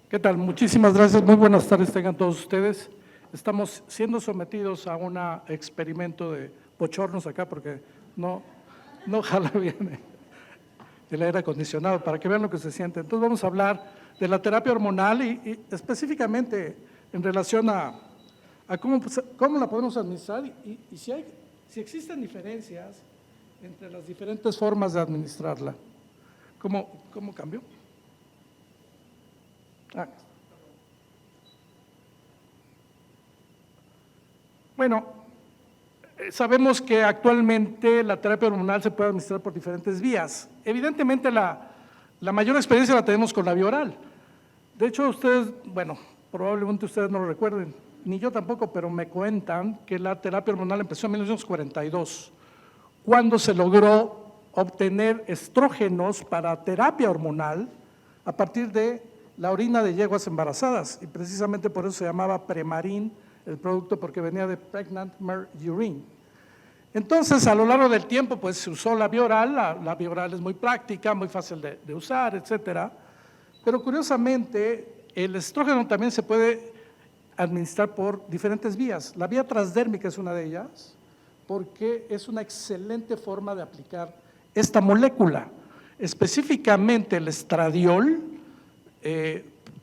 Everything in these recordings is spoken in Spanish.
¿Qué tal? Muchísimas gracias. Muy buenas tardes tengan todos ustedes. Estamos siendo sometidos a un experimento de bochornos acá porque no jala bien el aire acondicionado para que vean lo que se siente. Entonces vamos a hablar de la terapia hormonal y específicamente en relación a cómo la podemos administrar y si existen diferencias entre las diferentes formas de administrarla. ¿Cómo cambió? Bueno, sabemos que actualmente la terapia hormonal se puede administrar por diferentes vías. Evidentemente la mayor experiencia la tenemos con la vía oral. De hecho, ustedes, bueno, probablemente ustedes no lo recuerden, ni yo tampoco, pero me cuentan que la terapia hormonal empezó en 1942, cuando se logró obtener estrógenos para terapia hormonal a partir de la orina de yeguas embarazadas, y precisamente por eso se llamaba Premarin el producto, porque venía de Pregnant Mare Urine. Entonces, a lo largo del tiempo, pues se usó la vía oral. La vía oral es muy práctica, muy fácil de usar, etcétera. Pero curiosamente, el estrógeno también se puede administrar por diferentes vías. La vía transdérmica es una de ellas, porque es una excelente forma de aplicar esta molécula. Específicamente el estradiol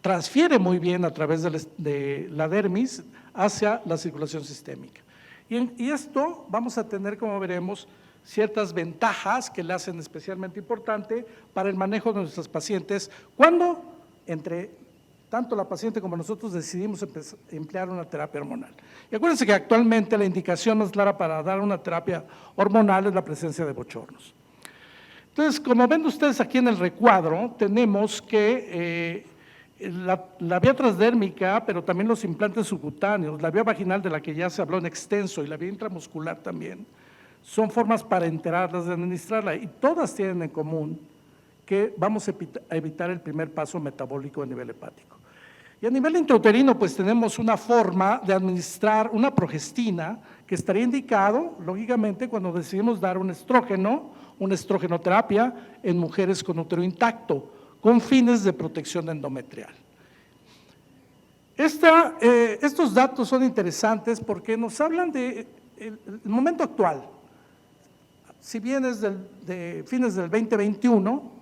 transfiere muy bien a través de la dermis hacia la circulación sistémica. Y esto vamos a tener, como veremos, ciertas ventajas que le hacen especialmente importante para el manejo de nuestros pacientes cuando tanto la paciente como nosotros decidimos emplear una terapia hormonal. Y acuérdense que actualmente la indicación más clara para dar una terapia hormonal es la presencia de bochornos. Entonces, como ven ustedes aquí en el recuadro, tenemos que la vía transdérmica, pero también los implantes subcutáneos, la vía vaginal de la que ya se habló en extenso y la vía intramuscular también, son formas parenterales de administrarla y todas tienen en común que vamos a evitar el primer paso metabólico a nivel hepático. Y a nivel intrauterino, pues tenemos una forma de administrar una progestina que estaría indicado, lógicamente, cuando decidimos dar una estrogenoterapia en mujeres con útero intacto, con fines de protección endometrial. Estos datos son interesantes porque nos hablan del momento actual. Si bien es de fines del 2021,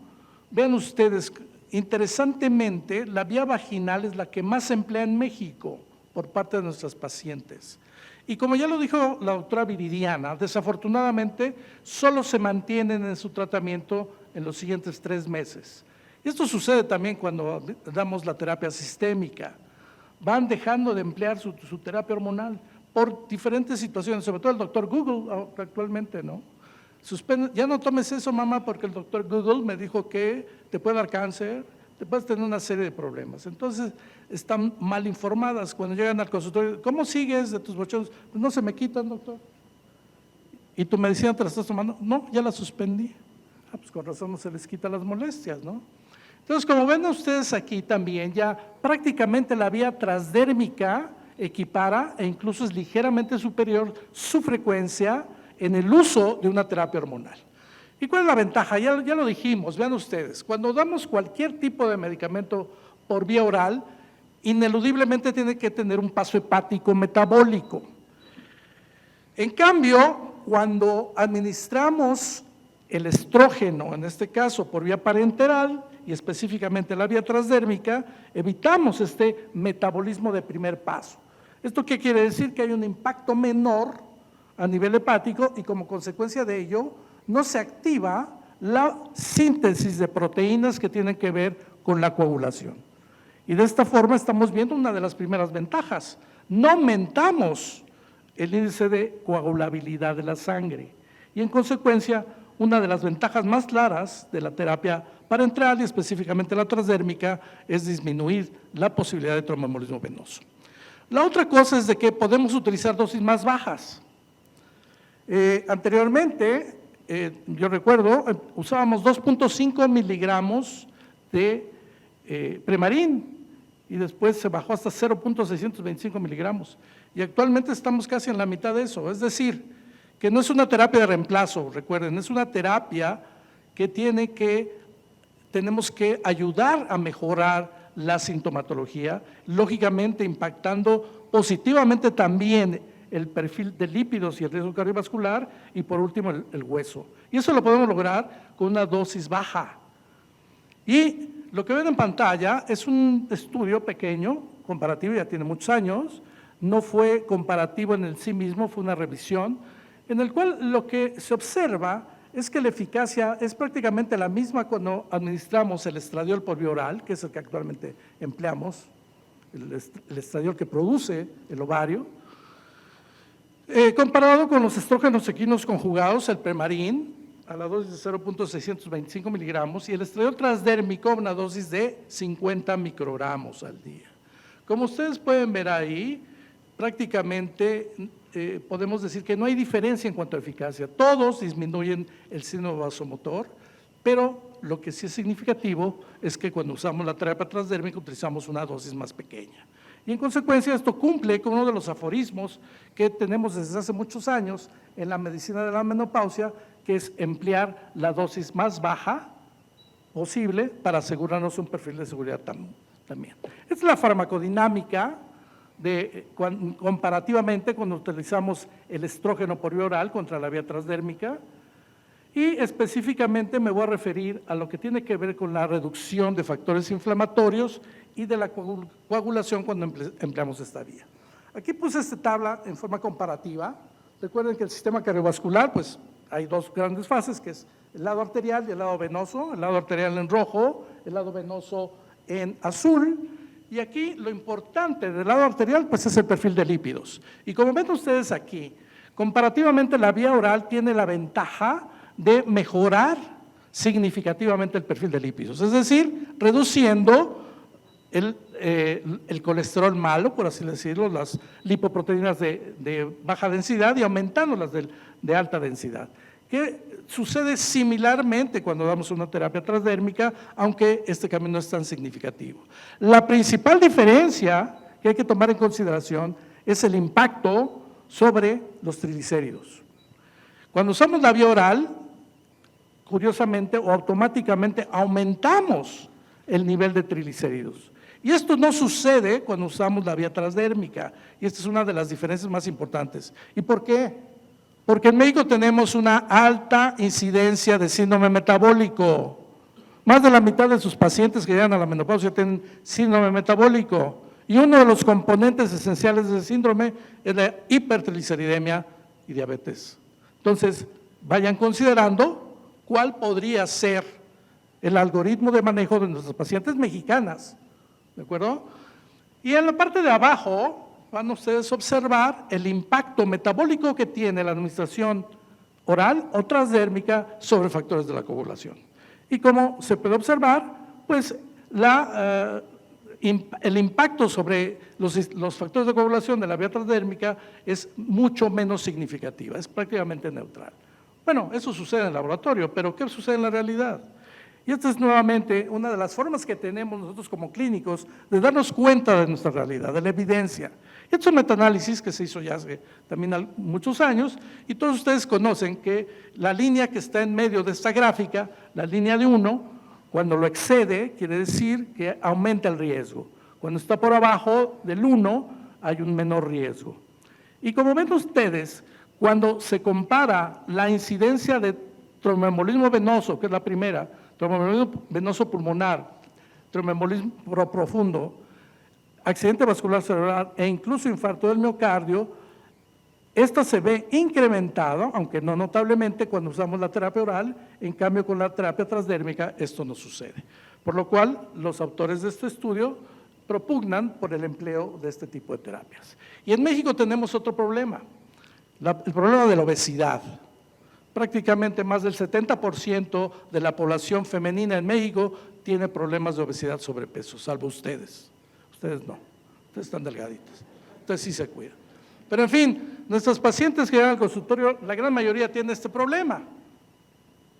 vean ustedes, interesantemente, la vía vaginal es la que más se emplea en México por parte de nuestras pacientes. Y como ya lo dijo la doctora Viridiana, desafortunadamente solo se mantienen en su tratamiento en los siguientes 3 meses. Y esto sucede también cuando damos la terapia sistémica. Van dejando de emplear su terapia hormonal por diferentes situaciones, sobre todo el doctor Google actualmente, ¿no? Ya no tomes eso, mamá, porque el doctor Google me dijo que te puede dar cáncer, te puedes tener una serie de problemas. Entonces, están mal informadas cuando llegan al consultorio. ¿Cómo sigues de tus bochornos? Pues no se me quitan, doctor. ¿Y tu medicina te la estás tomando? No, ya la suspendí. Pues con razón no se les quita las molestias, ¿no? Entonces, como ven ustedes aquí también, ya prácticamente la vía transdérmica equipara e incluso es ligeramente superior su frecuencia en el uso de una terapia hormonal. ¿Y cuál es la ventaja? Ya lo dijimos, vean ustedes, cuando damos cualquier tipo de medicamento por vía oral, ineludiblemente tiene que tener un paso hepático metabólico. En cambio, cuando administramos el estrógeno, en este caso por vía parenteral y específicamente la vía transdérmica, evitamos este metabolismo de primer paso. ¿Esto qué quiere decir? Que hay un impacto menor a nivel hepático y como consecuencia de ello no se activa la síntesis de proteínas que tienen que ver con la coagulación. Y de esta forma estamos viendo una de las primeras ventajas. No aumentamos el índice de coagulabilidad de la sangre y en consecuencia una de las ventajas más claras de la terapia parenteral y específicamente la transdérmica es disminuir la posibilidad de tromboembolismo venoso. La otra cosa es de que podemos utilizar dosis más bajas. Anteriormente, yo recuerdo, usábamos 2.5 miligramos de Premarin y después se bajó hasta 0.625 miligramos y actualmente estamos casi en la mitad de eso, es decir, que no es una terapia de reemplazo, recuerden, es una terapia que tenemos que ayudar a mejorar la sintomatología, lógicamente impactando positivamente también el perfil de lípidos y el riesgo cardiovascular, y por último el hueso. Y eso lo podemos lograr con una dosis baja. Y lo que ven en pantalla es un estudio pequeño, comparativo, ya tiene muchos años, no fue comparativo en sí mismo, fue una revisión, en el cual lo que se observa es que la eficacia es prácticamente la misma cuando administramos el estradiol por vía oral, que es el que actualmente empleamos, el estradiol que produce el ovario, comparado con los estrógenos equinos conjugados, el Premarin, a la dosis de 0.625 miligramos, y el estradiol transdérmico a una dosis de 50 microgramos al día. Como ustedes pueden ver ahí, prácticamente podemos decir que no hay diferencia en cuanto a eficacia. Todos disminuyen el síndrome vasomotor, pero lo que sí es significativo es que cuando usamos la terapia transdérmica utilizamos una dosis más pequeña. Y en consecuencia esto cumple con uno de los aforismos que tenemos desde hace muchos años en la medicina de la menopausia, que es emplear la dosis más baja posible para asegurarnos un perfil de seguridad también. Esta es la farmacodinámica comparativamente cuando utilizamos el estrógeno por vía oral contra la vía transdérmica, y específicamente me voy a referir a lo que tiene que ver con la reducción de factores inflamatorios y de la coagulación cuando empleamos esta vía. Aquí puse esta tabla en forma comparativa. Recuerden que el sistema cardiovascular, pues hay dos grandes fases, que es el lado arterial y el lado venoso, el lado arterial en rojo, el lado venoso en azul. Y aquí lo importante del lado arterial pues es el perfil de lípidos. Y como ven ustedes aquí, comparativamente la vía oral tiene la ventaja de mejorar significativamente el perfil de lípidos, es decir, reduciendo el colesterol malo, por así decirlo, las lipoproteínas de baja densidad y aumentando las de alta densidad. Que sucede similarmente cuando damos una terapia transdérmica, aunque este cambio no es tan significativo. La principal diferencia que hay que tomar en consideración es el impacto sobre los triglicéridos. Cuando usamos la vía oral, curiosamente o automáticamente aumentamos el nivel de triglicéridos. Y esto no sucede cuando usamos la vía transdérmica, y esta es una de las diferencias más importantes. ¿Y por qué? Porque en México tenemos una alta incidencia de síndrome metabólico. Más de la mitad de sus pacientes que llegan a la menopausia tienen síndrome metabólico. Y uno de los componentes esenciales de ese síndrome es la hipertrigliceridemia y diabetes. Entonces, vayan considerando cuál podría ser el algoritmo de manejo de nuestras pacientes mexicanas, ¿de acuerdo? Y en la parte de abajo van ustedes a observar el impacto metabólico que tiene la administración oral o transdérmica sobre factores de la coagulación. Y como se puede observar, pues el impacto sobre los factores de coagulación de la vía transdérmica es mucho menos significativa, es prácticamente neutral. Bueno, eso sucede en el laboratorio, pero ¿qué sucede en la realidad? Y esta es nuevamente una de las formas que tenemos nosotros como clínicos de darnos cuenta de nuestra realidad, de la evidencia. Y esto es un metaanálisis que se hizo ya hace también muchos años, y todos ustedes conocen que la línea que está en medio de esta gráfica, la línea de 1, cuando lo excede, quiere decir que aumenta el riesgo. Cuando está por abajo del 1, hay un menor riesgo. Y como ven ustedes, cuando se compara la incidencia de tromboembolismo venoso, que es la primera, tromboembolismo venoso pulmonar, tromboembolismo profundo, accidente vascular cerebral e incluso infarto del miocardio, esta se ve incrementada, aunque no notablemente, cuando usamos la terapia oral. En cambio, con la terapia transdérmica esto no sucede. Por lo cual, los autores de este estudio propugnan por el empleo de este tipo de terapias. Y en México tenemos otro problema, el problema de la obesidad. Prácticamente más del 70% de la población femenina en México tiene problemas de obesidad, sobrepeso, salvo ustedes. Ustedes no, ustedes están delgaditos, ustedes sí se cuidan. Pero en fin, nuestros pacientes que llegan al consultorio, la gran mayoría tienen este problema.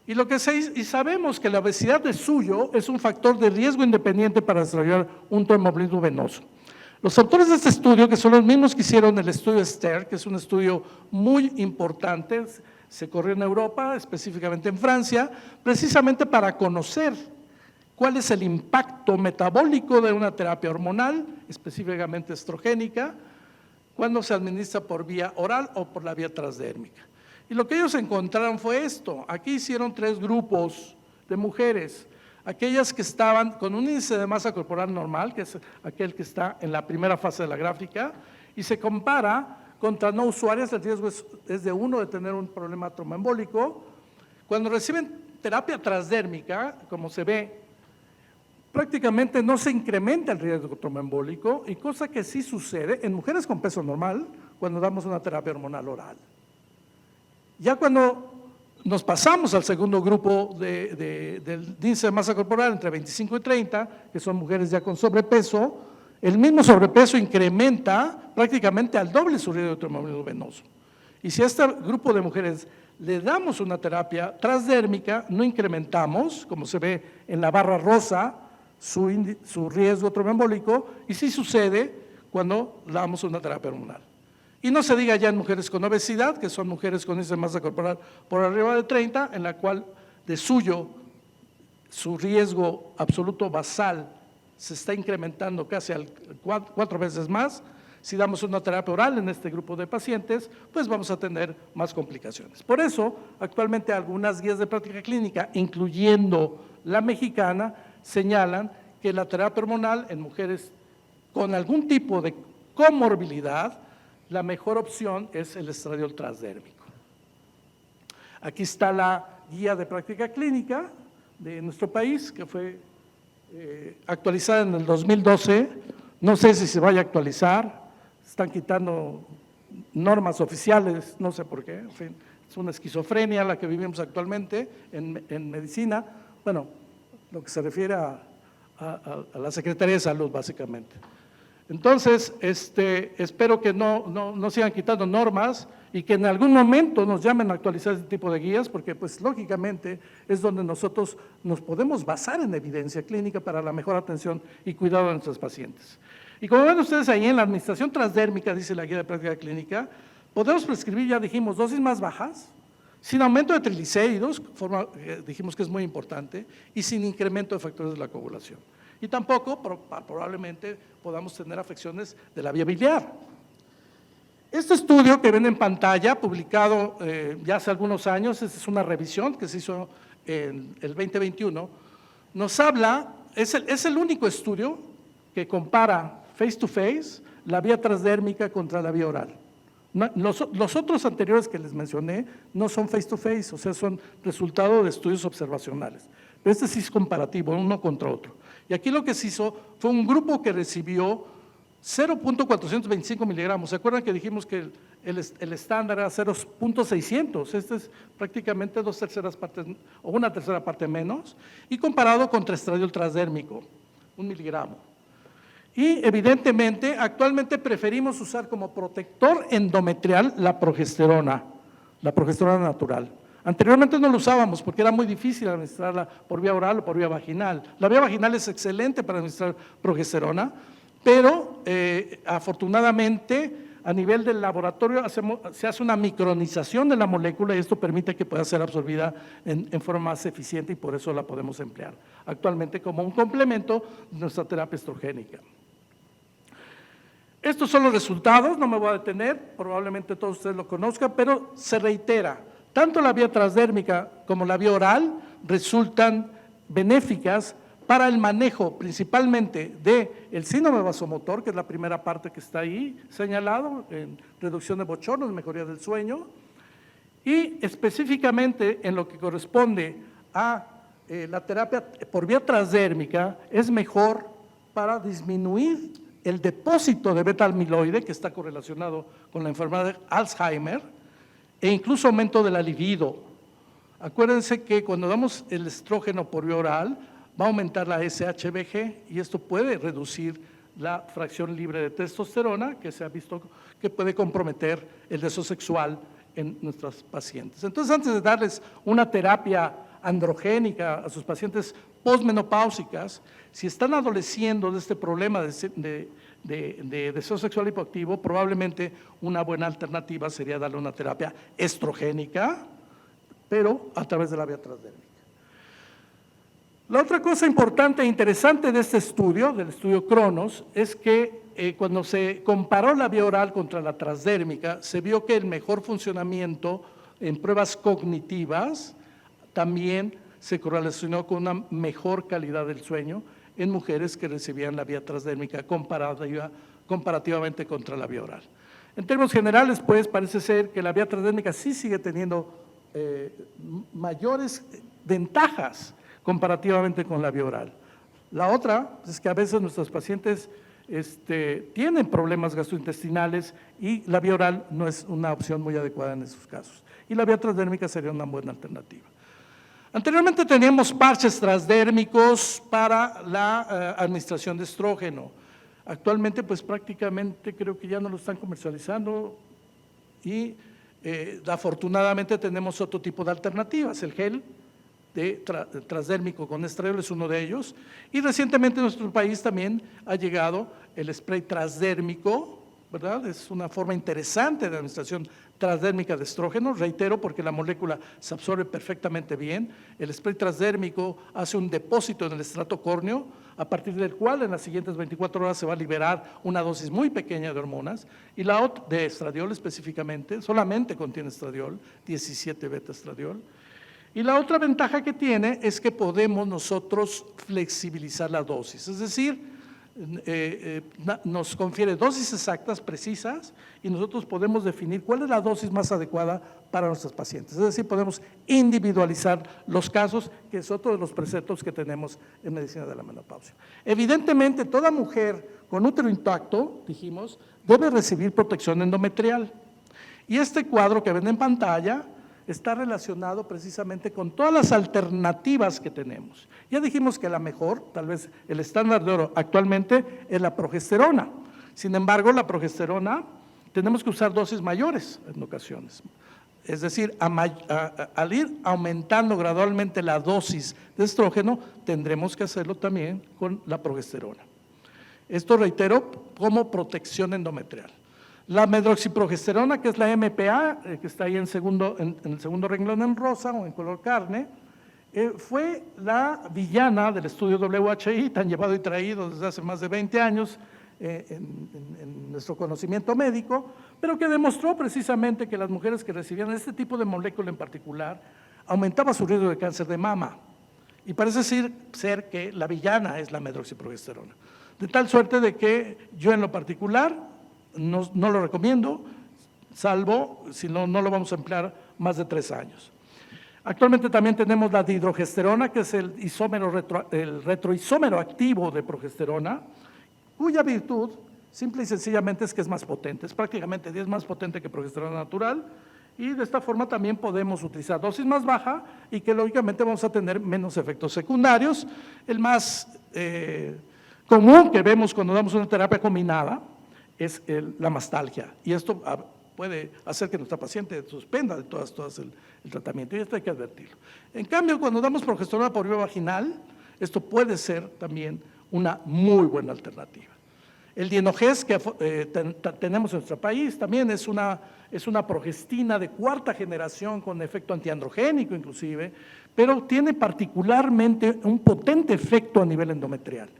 Y sabemos que la obesidad de suyo es un factor de riesgo independiente para desarrollar un tromboembolismo venoso. Los autores de este estudio, que son los mismos que hicieron el estudio STER, que es un estudio muy importante, se corrió en Europa, específicamente en Francia, precisamente para conocer cuál es el impacto metabólico de una terapia hormonal, específicamente estrogénica, cuando se administra por vía oral o por la vía transdérmica. Y lo que ellos encontraron fue esto. Aquí hicieron 3 grupos de mujeres, aquellas que estaban con un índice de masa corporal normal, que es aquel que está en la primera fase de la gráfica, y se compara contra no usuarias, el riesgo es de 1 de tener un problema tromboembólico. Cuando reciben terapia transdérmica, como se ve, prácticamente no se incrementa el riesgo tromboembólico, y cosa que sí sucede en mujeres con peso normal cuando damos una terapia hormonal oral. Ya cuando nos pasamos al segundo grupo del índice de masa corporal entre 25 y 30, que son mujeres ya con sobrepeso, el mismo sobrepeso incrementa prácticamente al doble su riesgo de tromboembolismo venoso. Y si a este grupo de mujeres le damos una terapia transdérmica, no incrementamos, como se ve en la barra rosa, su riesgo tromboembólico, y sí sucede cuando damos una terapia hormonal. Y no se diga ya en mujeres con obesidad, que son mujeres con índice de masa corporal por arriba de 30, en la cual de suyo su riesgo absoluto basal se está incrementando casi 4 veces más. Si damos una terapia oral en este grupo de pacientes, pues vamos a tener más complicaciones. Por eso, actualmente algunas guías de práctica clínica, incluyendo la mexicana, señalan que la terapia hormonal en mujeres con algún tipo de comorbilidad, la mejor opción es el estradiol transdérmico. Aquí está la guía de práctica clínica de nuestro país, que fue actualizada en el 2012. No sé si se vaya a actualizar, están quitando normas oficiales, no sé por qué, en fin, es una esquizofrenia la que vivimos actualmente en medicina, bueno, lo que se refiere a la Secretaría de Salud, básicamente. Entonces, espero que no sigan quitando normas y que en algún momento nos llamen a actualizar este tipo de guías, porque pues lógicamente es donde nosotros nos podemos basar en evidencia clínica para la mejor atención y cuidado de nuestros pacientes. Y como ven ustedes ahí en la administración transdérmica, dice la guía de práctica clínica, podemos prescribir, ya dijimos, dosis más bajas, sin aumento de triglicéridos, dijimos que es muy importante, y sin incremento de factores de la coagulación. Y tampoco probablemente podamos tener afecciones de la vía biliar. Este estudio que ven en pantalla, publicado ya hace algunos años, es una revisión que se hizo en el 2021, nos habla, es el único estudio que compara face to face la vía transdérmica contra la vía oral. Los otros anteriores que les mencioné no son face to face, o sea, son resultado de estudios observacionales. Pero este sí es comparativo, uno contra otro. Y aquí lo que se hizo fue un grupo que recibió 0.425 miligramos. ¿Se acuerdan que dijimos que el estándar era 0.600? Este es prácticamente 2/3 partes o 1/3 parte menos. Y comparado contra estradiol transdérmico, 1 miligramo. Y evidentemente, actualmente preferimos usar como protector endometrial la progesterona natural. Anteriormente no lo usábamos porque era muy difícil administrarla por vía oral o por vía vaginal. La vía vaginal es excelente para administrar progesterona, pero afortunadamente a nivel del laboratorio se hace una micronización de la molécula y esto permite que pueda ser absorbida en forma más eficiente y por eso la podemos emplear actualmente como un complemento de nuestra terapia estrogénica. Estos son los resultados, no me voy a detener, probablemente todos ustedes lo conozcan, pero se reitera, tanto la vía transdérmica como la vía oral resultan benéficas para el manejo principalmente del síndrome vasomotor, que es la primera parte que está ahí señalado, en reducción de bochornos, mejoría del sueño, y específicamente en lo que corresponde a la terapia por vía transdérmica, es mejor para disminuir el depósito de beta-amiloide, que está correlacionado con la enfermedad de Alzheimer, e incluso aumento de la libido. Acuérdense que cuando damos el estrógeno por vía oral, va a aumentar la SHBG y esto puede reducir la fracción libre de testosterona, que se ha visto que puede comprometer el deseo sexual en nuestros pacientes. Entonces, antes de darles una terapia androgénica a sus pacientes posmenopáusicas, si están adoleciendo de este problema de deseo sexual hipoactivo, probablemente una buena alternativa sería darle una terapia estrogénica, pero a través de la vía transdérmica. La otra cosa importante e interesante de este estudio, del estudio Cronos, es que cuando se comparó la vía oral contra la transdérmica, se vio que el mejor funcionamiento en pruebas cognitivas también se correlacionó con una mejor calidad del sueño en mujeres que recibían la vía transdérmica comparativamente contra la vía oral. En términos generales, pues, parece ser que la vía transdérmica sí sigue teniendo mayores ventajas comparativamente con la vía oral. La otra es que a veces nuestros pacientes tienen problemas gastrointestinales y la vía oral no es una opción muy adecuada en esos casos. Y la vía transdérmica sería una buena alternativa. Anteriormente teníamos parches transdérmicos para la administración de estrógeno. Actualmente, pues prácticamente creo que ya no lo están comercializando y afortunadamente tenemos otro tipo de alternativas. El gel transdérmico con estradiol es uno de ellos, y recientemente en nuestro país también ha llegado el spray transdérmico, ¿verdad? Es una forma interesante de administración transdérmica de estrógeno, reitero, porque la molécula se absorbe perfectamente bien. El spray transdérmico hace un depósito en el estrato córneo, a partir del cual en las siguientes 24 horas se va a liberar una dosis muy pequeña de hormonas, y la otra, de estradiol específicamente, solamente contiene estradiol, 17 beta-estradiol. Y la otra ventaja que tiene es que podemos nosotros flexibilizar la dosis, es decir, nos confiere dosis exactas, precisas, y nosotros podemos definir cuál es la dosis más adecuada para nuestros pacientes. Es decir, podemos individualizar los casos, que es otro de los preceptos que tenemos en medicina de la menopausia. Evidentemente, toda mujer con útero intacto, dijimos, debe recibir protección endometrial. Y este cuadro que ven en pantalla está relacionado precisamente con todas las alternativas que tenemos. Ya dijimos que la mejor, tal vez el estándar de oro actualmente, es la progesterona. Sin embargo, la progesterona tenemos que usar dosis mayores en ocasiones. Es decir, al ir aumentando gradualmente la dosis de estrógeno, tendremos que hacerlo también con la progesterona. Esto, reitero, como protección endometrial. La medroxiprogesterona, que es la MPA, que está ahí en el segundo renglón en rosa o en color carne, fue la villana del estudio WHI, tan llevado y traído desde hace más de 20 años en nuestro conocimiento médico, pero que demostró precisamente que las mujeres que recibían este tipo de molécula en particular aumentaba su riesgo de cáncer de mama. Y parece ser que la villana es la medroxiprogesterona. De tal suerte de que yo en lo particular no lo recomiendo, salvo si no lo vamos a emplear más de 3 años. Actualmente también tenemos la dihidrogesterona, que es el retroisómero activo de progesterona, cuya virtud simple y sencillamente es que es más potente, es prácticamente 10 más potente que progesterona natural, y de esta forma también podemos utilizar dosis más baja y que lógicamente vamos a tener menos efectos secundarios. El más común que vemos cuando damos una terapia combinada es la mastalgia, y esto puede hacer que nuestra paciente suspenda de todas el tratamiento, y esto hay que advertirlo. En cambio, cuando damos progesterona por vía vaginal, esto puede ser también una muy buena alternativa. El Dienogest que tenemos en nuestro país también es una progestina de 4ª generación con efecto antiandrogénico inclusive, pero tiene particularmente un potente efecto a nivel endometrial.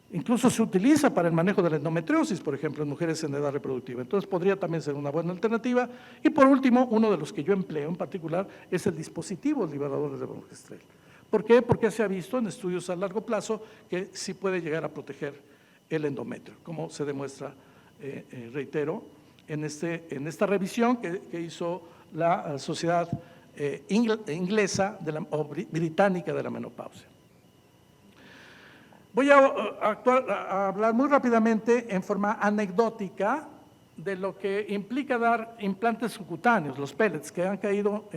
Incluso se utiliza para el manejo de la endometriosis, por ejemplo, en mujeres en edad reproductiva. Entonces, podría también ser una buena alternativa. Y por último, uno de los que yo empleo en particular es el dispositivo liberador de progesterol. ¿Por qué? Porque se ha visto en estudios a largo plazo que sí puede llegar a proteger el endometrio, como se demuestra, reitero, en esta revisión que hizo la Sociedad Inglesa o Británica de la Menopausia. Voy a hablar muy rápidamente en forma anecdótica de lo que implica dar implantes subcutáneos, los pellets, que han caído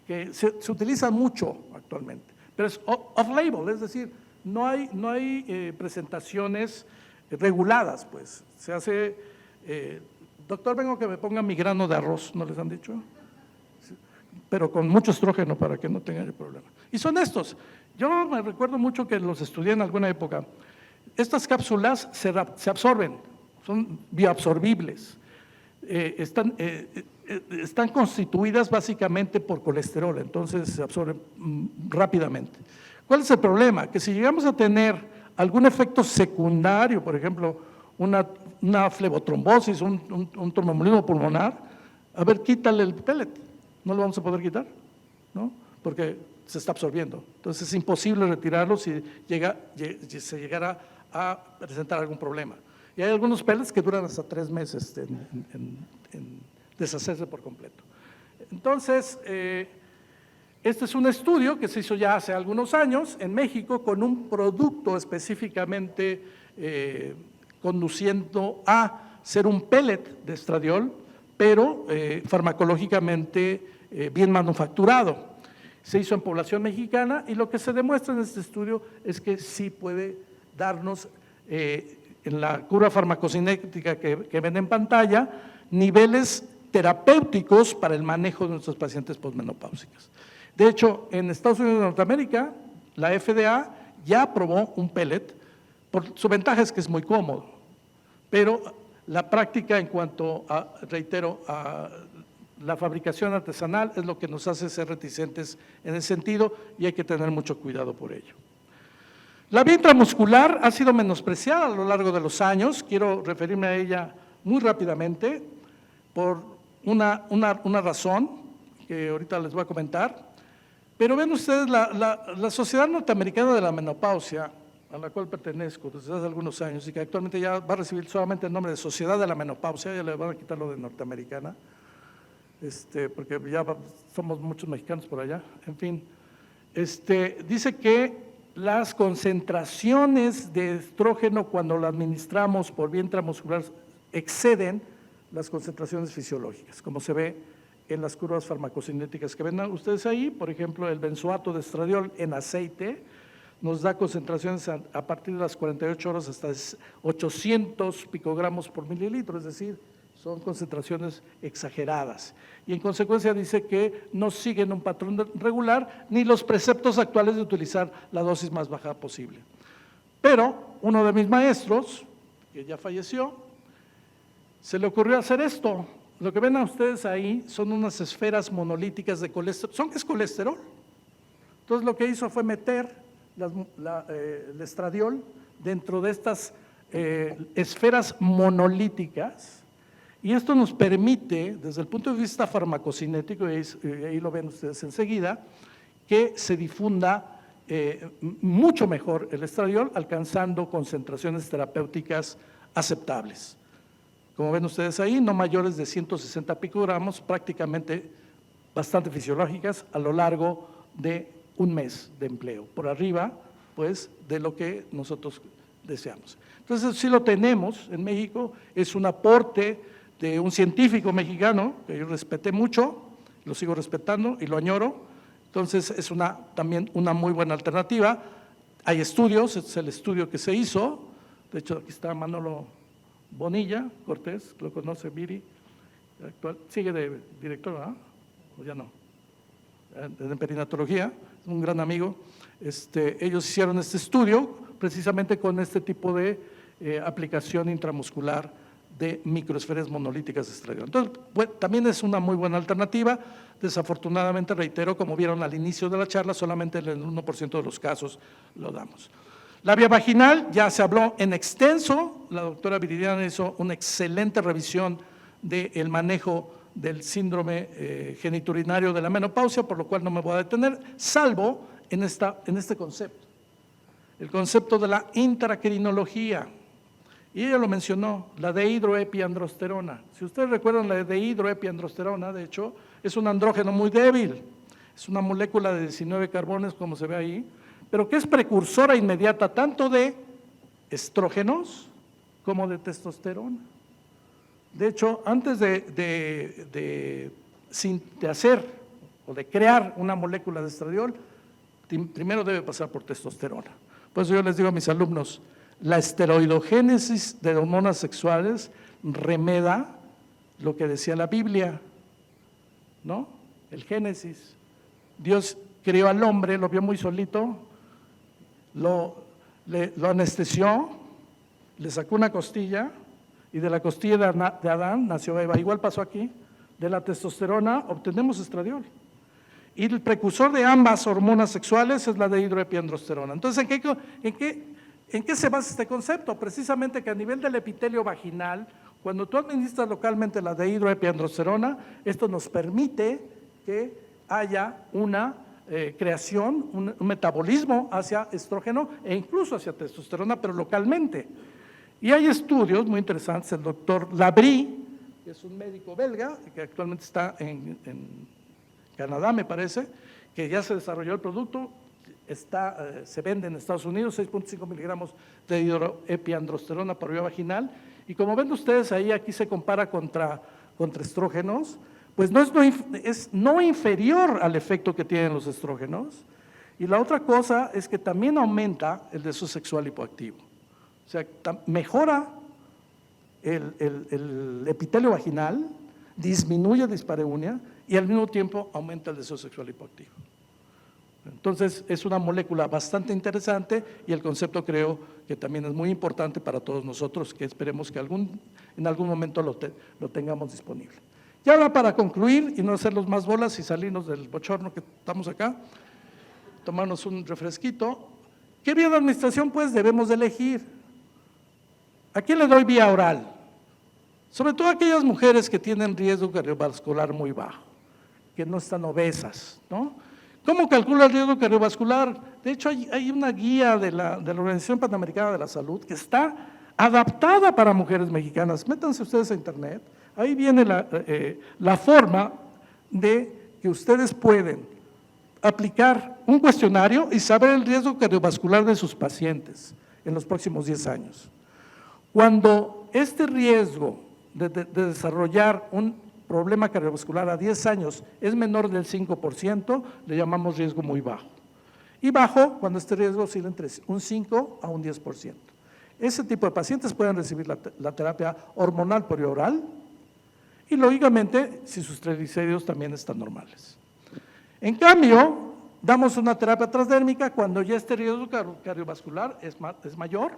que se utilizan mucho actualmente, pero es off-label, es decir, no hay presentaciones reguladas, pues. Se hace, doctor, vengo que me ponga mi grano de arroz, ¿no les han dicho? Pero con mucho estrógeno para que no tengan el problema. Y son estos. Yo me recuerdo mucho que los estudié en alguna época. Estas cápsulas se absorben, son bioabsorbibles. Están constituidas básicamente por colesterol, entonces se absorben rápidamente. ¿Cuál es el problema? Que si llegamos a tener algún efecto secundario, por ejemplo, una flebotrombosis, un tromboembolismo pulmonar, a ver, quítale el pellet, no lo vamos a poder quitar, ¿no? Porque se está absorbiendo. Entonces es imposible retirarlo si se llegara a presentar algún problema. Y hay algunos pellets que duran hasta 3 meses en deshacerse por completo. Entonces, este es un estudio que se hizo ya hace algunos años en México con un producto específicamente conduciendo a ser un pellet de estradiol, pero farmacológicamente bien manufacturado. Se hizo en población mexicana y lo que se demuestra en este estudio es que sí puede darnos, en la curva farmacocinética que ven en pantalla, niveles terapéuticos para el manejo de nuestros pacientes posmenopáusicos. De hecho, en Estados Unidos de Norteamérica, la FDA ya aprobó un pellet, por su ventaja es que es muy cómodo, pero la práctica en cuanto a, reitero, a la fabricación artesanal es lo que nos hace ser reticentes en ese sentido y hay que tener mucho cuidado por ello. La vía intramuscular ha sido menospreciada a lo largo de los años, quiero referirme a ella muy rápidamente por una razón que ahorita les voy a comentar, pero ven ustedes la Sociedad Norteamericana de la Menopausia, a la cual pertenezco desde hace algunos años y que actualmente ya va a recibir solamente el nombre de Sociedad de la Menopausia, ya le van a quitar lo de norteamericana, porque ya somos muchos mexicanos por allá, en fin, dice que las concentraciones de estrógeno cuando lo administramos por vía intramuscular exceden las concentraciones fisiológicas, como se ve en las curvas farmacocinéticas que ven ustedes ahí. Por ejemplo, el benzoato de estradiol en aceite nos da concentraciones a partir de las 48 horas hasta 800 picogramos por mililitro, es decir, son concentraciones exageradas. Y en consecuencia dice que no siguen un patrón regular ni los preceptos actuales de utilizar la dosis más baja posible. Pero uno de mis maestros, que ya falleció, se le ocurrió hacer esto. Lo que ven a ustedes ahí son unas esferas monolíticas de colesterol. Es colesterol. Entonces lo que hizo fue meter el estradiol dentro de estas esferas monolíticas y esto nos permite, desde el punto de vista farmacocinético, y ahí lo ven ustedes enseguida, que se difunda mucho mejor el estradiol, alcanzando concentraciones terapéuticas aceptables. Como ven ustedes ahí, no mayores de 160 picogramos, prácticamente bastante fisiológicas a lo largo de un mes de empleo, por arriba, pues, de lo que nosotros deseamos. Entonces, sí lo tenemos en México, es un aporte de un científico mexicano, que yo respeté mucho, lo sigo respetando y lo añoro, entonces es también una muy buena alternativa. Hay estudios, este es el estudio que se hizo, de hecho aquí está Manolo Bonilla Cortés, lo conoce Viri, actual, sigue de director, ¿verdad? O ya no, en perinatología, es un gran amigo. Ellos hicieron este estudio precisamente con este tipo de aplicación intramuscular de microesferas monolíticas de estradiol. Entonces, bueno, también es una muy buena alternativa. Desafortunadamente, reitero, como vieron al inicio de la charla, solamente en el 1% de los casos lo damos. La vía vaginal, ya se habló en extenso, la doctora Viridiana hizo una excelente revisión del manejo del síndrome genitourinario de la menopausia, por lo cual no me voy a detener, salvo en este concepto, el concepto de la intracrinología. Y ella lo mencionó, la dehidroepiandrosterona. Si ustedes recuerdan, la dehidroepiandrosterona, de hecho, es un andrógeno muy débil, es una molécula de 19 carbones, como se ve ahí, pero que es precursora inmediata tanto de estrógenos como de testosterona. De hecho, antes de hacer o de crear una molécula de estradiol, primero debe pasar por testosterona. Por eso yo les digo a mis alumnos, la esteroidogénesis de hormonas sexuales remeda lo que decía la Biblia, ¿no? El Génesis. Dios creó al hombre, lo vio muy solito, lo anestesió, le sacó una costilla y de la costilla de Adán nació Eva. Igual pasó aquí, de la testosterona obtenemos estradiol. y el precursor de ambas hormonas sexuales es la dehidroepiandrosterona. Entonces, ¿en qué se basa este concepto? Precisamente que a nivel del epitelio vaginal, cuando tú administras localmente la dehidroepiandrosterona, esto nos permite que haya una creación, un metabolismo hacia estrógeno e incluso hacia testosterona, pero localmente. Y hay estudios muy interesantes, el doctor Labrie, que es un médico belga, que actualmente está en Canadá, me parece, que ya se desarrolló el producto, se vende en Estados Unidos, 6.5 miligramos de dihidroepiandrosterona por vía vaginal, y como ven ustedes ahí, aquí se compara contra estrógenos, pues es no inferior al efecto que tienen los estrógenos, y la otra cosa es que también aumenta el deseo sexual hipoactivo, o sea, mejora el epitelio vaginal, disminuye la dispareunia y al mismo tiempo aumenta el deseo sexual hipoactivo. Entonces, es una molécula bastante interesante y el concepto creo que también es muy importante para todos nosotros, que esperemos que en algún momento lo tengamos disponible. Y ahora, para concluir y no hacerlos más bolas y salirnos del bochorno que estamos acá, tomarnos un refresquito. ¿Qué vía de administración pues debemos de elegir? ¿A quién le doy vía oral? Sobre todo aquellas mujeres que tienen riesgo cardiovascular muy bajo, que no están obesas, ¿no? ¿Cómo calcula el riesgo cardiovascular? De hecho, hay una guía de la Organización Panamericana de la Salud que está adaptada para mujeres mexicanas. Métanse ustedes a internet, ahí viene la forma de que ustedes pueden aplicar un cuestionario y saber el riesgo cardiovascular de sus pacientes en los próximos 10 años. Cuando este riesgo de desarrollar un problema cardiovascular a 10 años es menor del 5%, le llamamos riesgo muy bajo. Y bajo, cuando este riesgo oscila entre un 5 a un 10%. Ese tipo de pacientes pueden recibir la terapia hormonal por vía oral y, lógicamente, si sus triglicéridos también están normales. En cambio, damos una terapia transdérmica cuando ya este riesgo cardiovascular es mayor,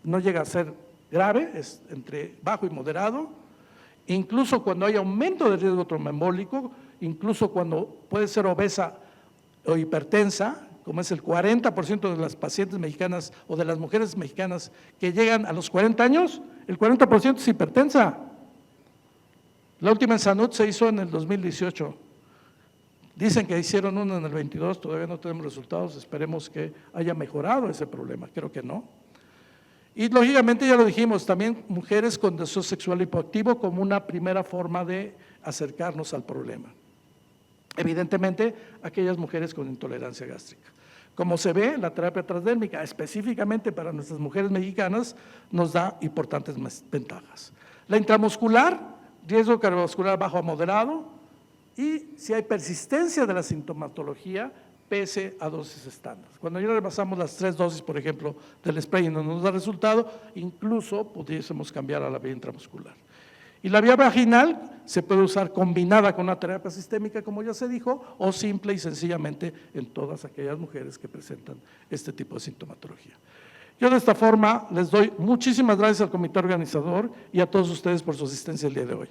no llega a ser grave, es entre bajo y moderado, incluso cuando hay aumento del riesgo tromboembólico, incluso cuando puede ser obesa o hipertensa, como es el 40% de las pacientes mexicanas o de las mujeres mexicanas que llegan a los 40 años, el 40% es hipertensa. La última en Sanud se hizo en el 2018. Dicen que hicieron una en el 22, todavía no tenemos resultados, esperemos que haya mejorado ese problema, creo que no. Y lógicamente, ya lo dijimos, también mujeres con deseo sexual hipoactivo como una primera forma de acercarnos al problema. Evidentemente, aquellas mujeres con intolerancia gástrica. Como se ve, la terapia transdérmica, específicamente para nuestras mujeres mexicanas, nos da importantes ventajas. La intramuscular, riesgo cardiovascular bajo a moderado, y si hay persistencia de la sintomatología, pese a dosis estándar. Cuando ya rebasamos las 3 dosis, por ejemplo, del spray y no nos da resultado, incluso pudiésemos cambiar a la vía intramuscular. Y la vía vaginal se puede usar combinada con una terapia sistémica, como ya se dijo, o simple y sencillamente en todas aquellas mujeres que presentan este tipo de sintomatología. Yo de esta forma les doy muchísimas gracias al comité organizador y a todos ustedes por su asistencia el día de hoy.